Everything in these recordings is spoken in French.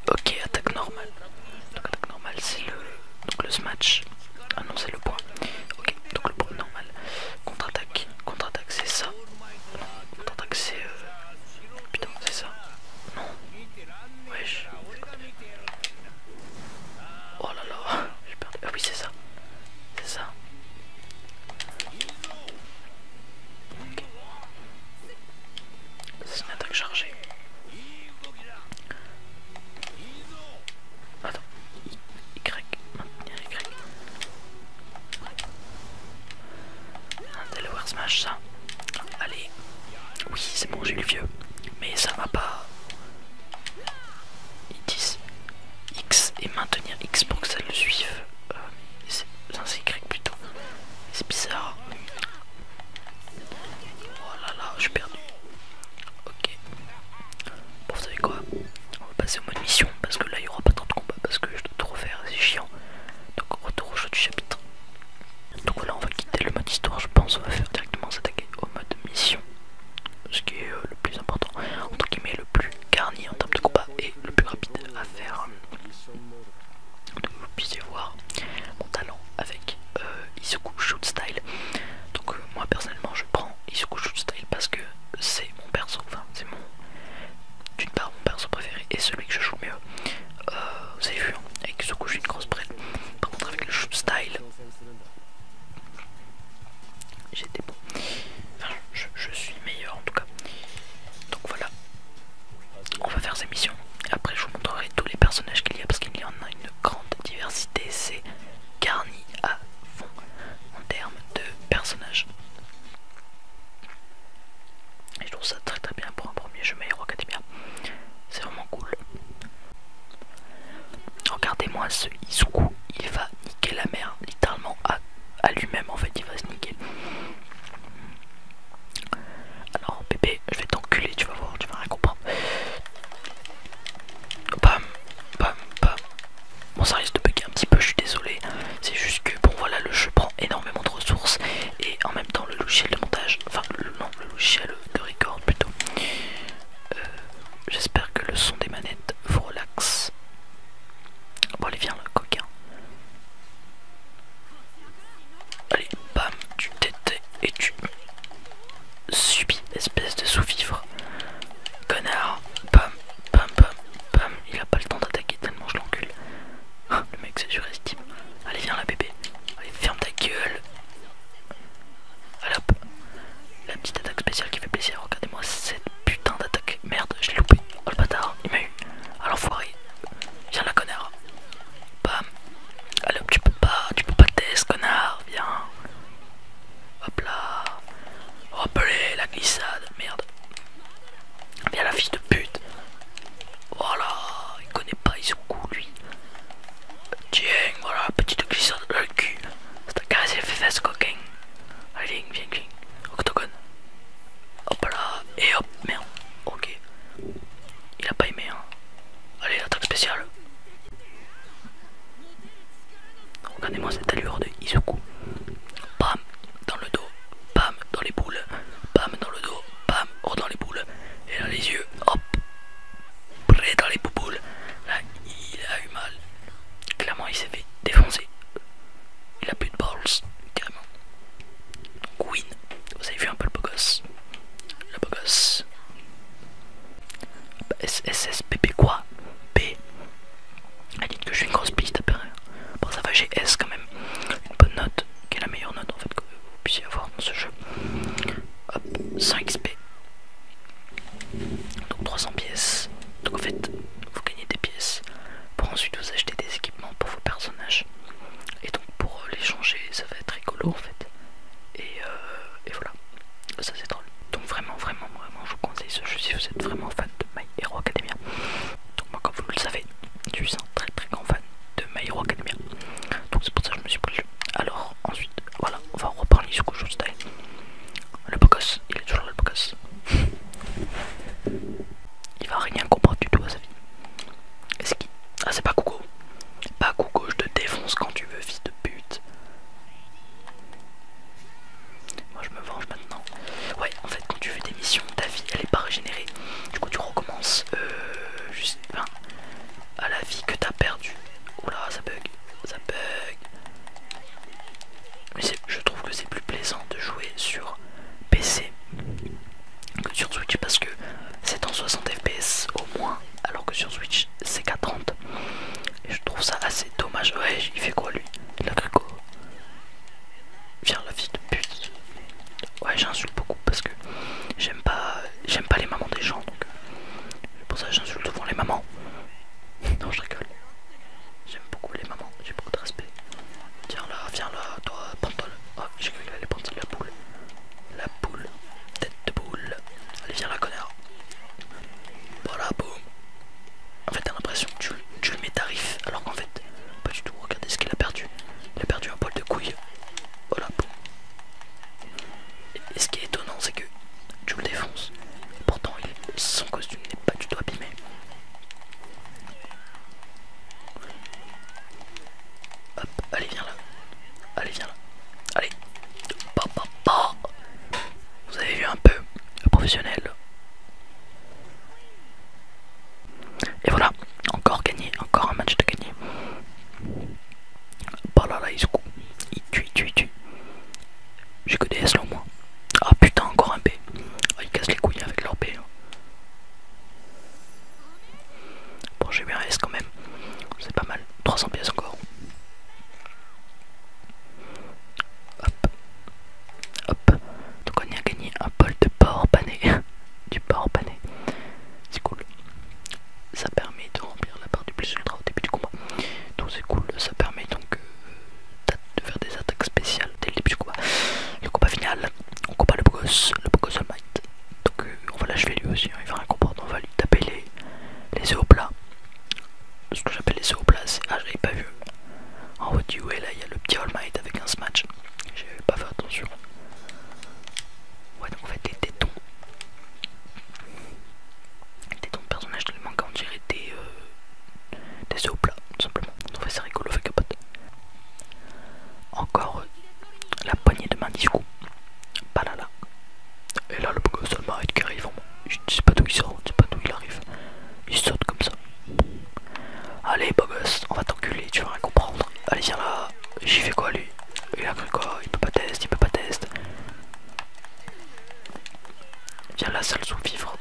Ok, attaque normale. Donc attaque normale c'est le smash. Ah non c'est le point. Ok, donc le point normal. Contre-attaque. Contre-attaque c'est ça. Non, contre-attaque c'est... Putain c'est ça. Non. Wesh. Oh là là. J'ai perdu. Ah oui c'est ça. C'est ça. Ok. C'est une attaque chargée. Attends. Y. Maintenir Y. Un Delaware Smash ça. Allez. Oui c'est bon j'ai eu le vieux. Mais ça va pas. Ils disent X et maintenir X pour que ça le suive. C'est Y plutôt. C'est bizarre. Oh là là, j'ai perdu. Ok. Bon, vous savez quoi? On va passer au mode mission parce que là il n'y aura pas trop de combats parce que je dois tout refaire, c'est chiant. Donc retour au jeu du chapitre. Donc voilà, on va quitter le mode histoire, je pense. On va faire directement s'attaquer au mode mission. Ce qui est le plus important, entre guillemets, le plus garni en termes de combat et le plus rapide à faire. Donc vous puissiez voir mon talent avec Izuku Shoot Style. Donc moi personnellement je prends Izuku Shoot Style parce que c'est mon perso, enfin c'est mon, d'une part mon perso préféré et celui que je joue mieux. Vous avez vu, hein, avec Izuku j'ai une grosse brette. Par contre avec le Shoot Style, j'étais bon. Enfin, je suis meilleur en tout cas. Donc voilà, on va faire ces missions. Et après je vous montrerai tous les personnages qu'il y a parce qu'il y en a une grande diversité. C'est garni à fond en termes de personnages. Et je trouve ça très très bien pour un premier jeu My Hero Academia. C'est vraiment cool. Regardez-moi ce Izuku, il va niquer la mer, littéralement à lui-même en fait, il va se niquer. Alors bébé, je vais t'enculer, tu vas voir, tu vas rien comprendre. Bam, bam, bam. Bon ça risque de bugger un petit peu, je suis désolé. C'est juste que bon voilà, le jeu prend énormément de ressources et en même temps le logiciel de montage, enfin non, le logiciel de record plutôt. J'espère que le son des manettes vous relaxe. Bon allez viens le coquin. Allez bam, tu t'étais et tu subis, espèce de sous-vivre. Connard, bam, bam, bam, bam. Il a pas le temps d'attaquer tellement je l'encule. Le mec c'est surestime. Allez viens là bébé. Allez ferme ta gueule. Allez hop. La petite attaque spéciale qui fait plaisir. Regardez-moi cette putain d'attaque. Merde je l'ai loupé. Oh le bâtard il m'a eu. Ah l'enfoiré. Viens là connard. Bam. Allez hop tu peux pas test connard. Viens. Hop là. Hop allez la glissade. Merde. Viens la fille de pute. Voilà. Il connaît ce que j'appelle les zooplaces. Ah, j'avais pas vu. En haut du way là, il y a le petit All Might avec un smash. J'avais pas fait attention. Ouais, donc en fait, les tétons. Les tétons de personnages tellement qu'on dirait des zooplats, tout simplement. Donc c'est rigolo, fait capote. Encore la poignée de main disco. Pas là là. Et là, le beau gosse All Might qui arrive en moi. Je sais pas d'où il sort, je sais pas d'où il arrive. Il saute comme ça. Allez, beau gosse, on va t'enculer, tu vas rien comprendre. Allez, viens là. J'y fais quoi, lui? Il a cru quoi? Il peut pas test, il peut pas test. Viens là, sale sous-vivre.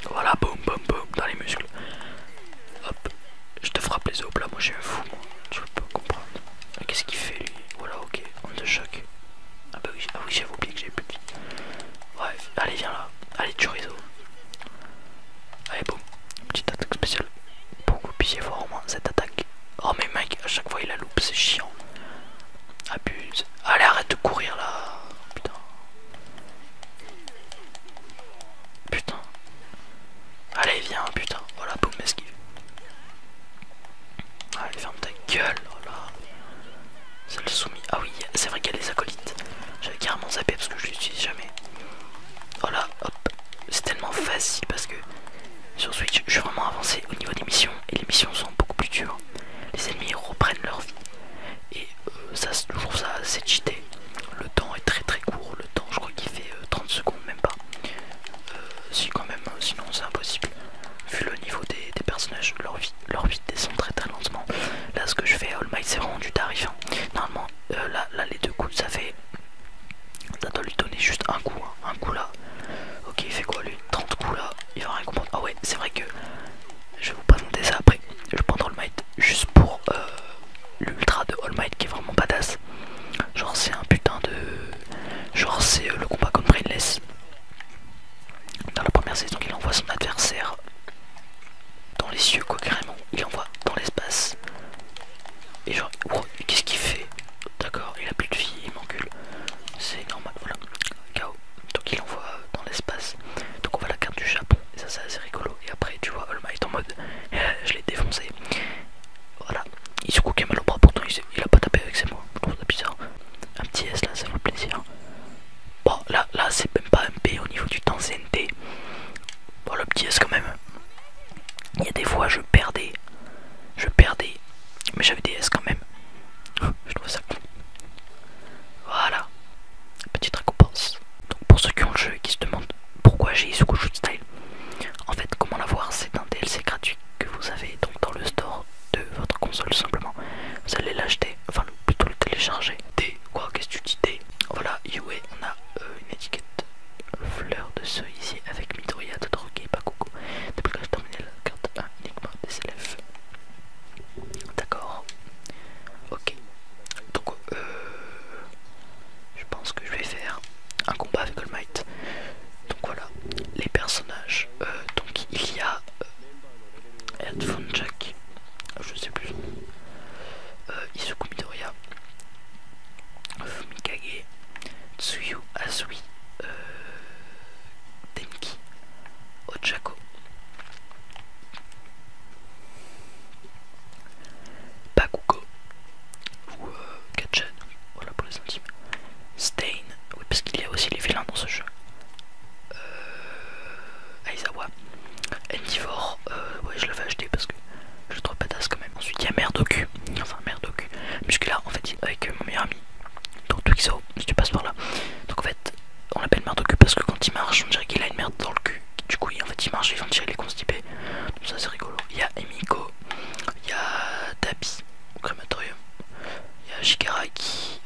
Voilà, boum, boum, boum, dans les muscles. Hop, je te frappe les os là, moi j'ai un fou, moi. Tu peux pas comprendre. Qu'est-ce qu'il fait, lui? Voilà, ok, on te choque. Ah bah oui, j'avais oublié que j'avais plus de vie. Bref, allez, viens là. Allez, chorizo. Allez, boum. Petite attaque spéciale. Pour que vous puissiez voir au moins cette attaque. Oh, mais mec, à chaque fois il la loupe, c'est chiant. Abuse. Allez, arrête de courir là. Putain. Putain. Allez, viens, putain. Voilà, boum, esquive. Allez, ferme ta gueule. Oh là. C'est le soumis. Ah oui, c'est vrai qu'il y a les acolytes. J'avais carrément zappé parce que je l'utilise jamais. Voilà, hop. C'est tellement facile parce que sur Switch, je suis vraiment avancé au niveau des missions. Et les missions sont beaucoup plus dures. Les ennemis reprennent leur vie. Et ça, je trouve ça assez cheaté. Le temps est très très court. Le temps, je crois qu'il fait 30 secondes, même pas. Si, quand même, sinon c'est impossible. Vu le niveau des personnages, leur vie descend très très lentement. Là, ce que je fais à All Might, c'est vraiment du tarif. Hein. Normalement, là, les deux coups, ça fait. Ça doit lui donner juste un coup. Hein. Un coup là. Ok, il fait quoi lui? 30 coups là. Il va rien comprendre. Ah ouais, c'est vrai que. Je vais vous présenter ça après. Je vais prendre All Might juste pour l'ultra de All Might qui est vraiment badass. Genre, c'est un putain de. Genre, c'est le combat contre Brainless. Dans la première saison, il envoie son adversaire dans les cieux, quoi, carrément. Il envoie dans l'espace. Et genre, oh, qu'est-ce qu'il fait? D'accord, il a plus de vie, il m'encule. C'est normal, voilà. KO. Donc il envoie dans l'espace. Donc on voit la carte du Japon. Et ça, c'est assez rigolo. Et après, tu vois All Might en mode je l'ai défoncé. Voilà. Il se coupe mal au bras, pourtant il a pas tapé avec ses mots. Je trouve ça bizarre. Un petit S là, ça fait plaisir. Bon, là c'est même pas MP au niveau du temps CNT. Bon, le petit S quand même. Il y a des fois je perdais, mais j'avais des S quand même. Je trouve ça cool. Voilà, petite récompense. Donc pour ceux qui ont le jeu et qui se demandent pourquoi j'ai Izuku Shoot Style, en fait comment l'avoir, c'est un DLC gratuit que vous avez donc dans le store de votre console simplement. Vous allez l'acheter, enfin plutôt le télécharger. D, quoi, qu'est-ce que tu dis D? Voilà, Yue, on a une étiquette fleur de cerisier avec Midoriya, Todoroki et Bakugo. Déblocage terminé, la carte 1 uniquement des élèves. D'accord. Ok. Donc je pense que je vais faire un combat avec All Might. Donc voilà, les personnages. Donc il y a Headphone Jack, je sais plus son nom. Izuku Midoriya, Fumikage, Tsuyu Asui, Denki, Ochako, Bakugo ou Gachan, voilà pour les intimes. Stain, oui parce qu'il y a aussi les vilains dans ce jeu. Aizawa, Endeavor, ouais je l'avais acheté parce que je le trouve badass quand même. Ensuite il y a Merdoku, enfin Merdoku, puisque là en fait avec mon meilleur ami, donc Twixo, si tu passes par là. Donc en fait on l'appelle Merdoku parce que quand il marche on dirait qu'il a une merde dans le cul. Du coup en fait il marche et on dirait qu'il est constipé. Donc ça c'est rigolo. Il y a Emiko, il y a Dabi au crématorium, il y a Shigaraki,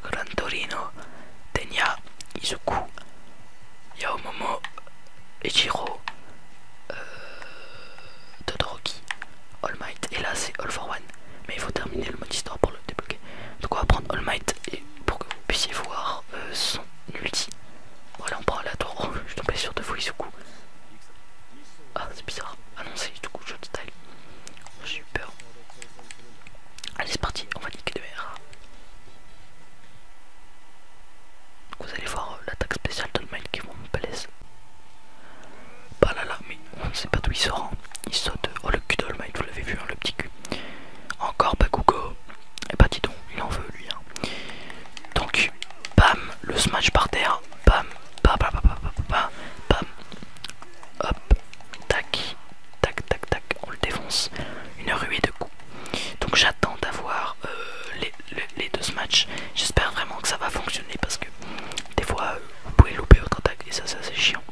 Gran Torino, Tenya, Izuku, Yaomomo, Ichiro, Todoroki, All Might, et là c'est All for One. Mais il faut terminer le mode histoire pour le débloquer. Donc on va prendre All Might et pour que vous puissiez voir son ulti. Voilà, on prend aléatoire. Oh, je suis tombé sur deux fois Izuku. Ah, c'est bizarre. Ah non, c'est Izuku Shot Style. J'ai eu peur. Allez, c'est parti, on va niquer de mer. Donc vous allez voir l'attaque spéciale d'All Might qui vont me balèze. Bah là là, mais on ne sait pas d'où il sort. Hein. Il saute. Oh, le cul d'All Might, vous l'avez vu. une ruée de coups. Donc j'attends d'avoir les deux matchs. J'espère vraiment que ça va fonctionner parce que des fois vous pouvez louper votre attaque et ça c'est chiant.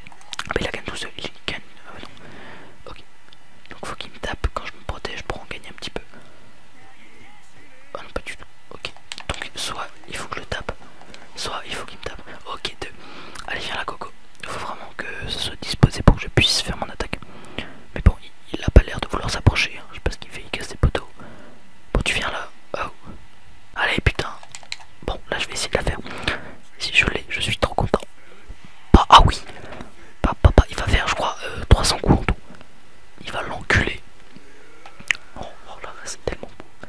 Ah mais il la gagne tout seul, il gagne. Ah non. Ok. Donc faut qu'il me tape quand je me protège pour en gagner un petit peu. Ah non pas du tout. Ok. Donc soit il faut que je le tape, soit il faut qu'il me tape. Ok, deux. Allez viens là Coco. Il faut vraiment que ça soit disposé pour que je puisse faire mon attaque. Mais bon, il a pas l'air de vouloir s'approcher. Hein. Je sais pas ce qu'il fait, il casse des poteaux. Bon, tu viens là. Oh. Allez, putain. Bon, là, je vais essayer de la faire. Si je l'ai, je suis trop content. Bah, ah oui. Papa, il va faire, je crois, 300 coups en tout. Il va l'enculer. Oh, oh là, c'est tellement beau.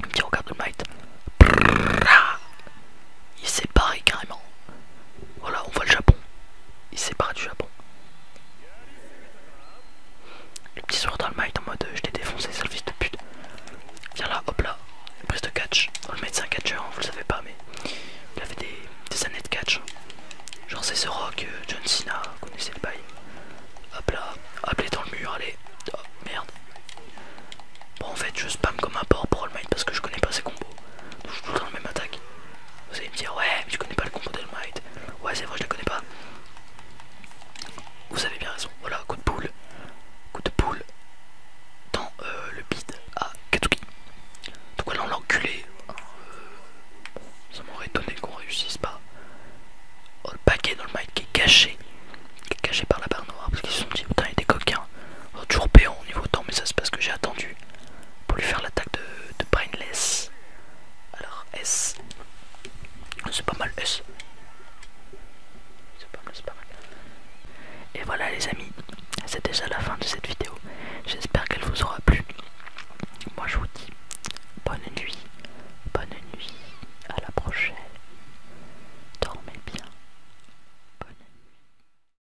Un petit regard de Might. Il s'est barré carrément. Voilà, on voit le Japon. Il s'est barré du Japon. Le petit sourire dans le Might en mode je t'ai défoncé, sale fils de pute. Viens là, hop là. Prise de catch. On le met c'est un catcher, hein, vous le savez pas, mais il avait des années de catch. Genre c'est ce rock, John Cena, vous connaissez le bail. Hop là, hop, dans le mur, allez. Oh merde. Bon, en fait, je spam comme un porc pour All Might parce que je connais pas ses combos. Donc je suis tout le temps dans la même attaque. Vous allez me dire, ouais, mais tu connais pas le combo d'All Might. Ouais, c'est vrai, je la connais pas. Vous avez bien raison. Voilà, coup de poule. Coup de poule dans le bide à Katsuki. Donc voilà, on l'a enculé. Ça m'aurait étonné qu'on réussisse pas. Oh, le paquet dans le Might qui est caché. Qui est caché par la barre noire parce qu'ils se sont dit, putain, il était coquin. Oh, toujours péant au niveau temps, mais ça c'est parce que j'ai attendu pour lui faire l'attaque de Brainless. Alors S. C'est pas mal S. C'est pas mal, c'est pas mal. Et voilà les amis, c'est déjà la fin de cette vidéo. J'espère qu'elle vous aura plu.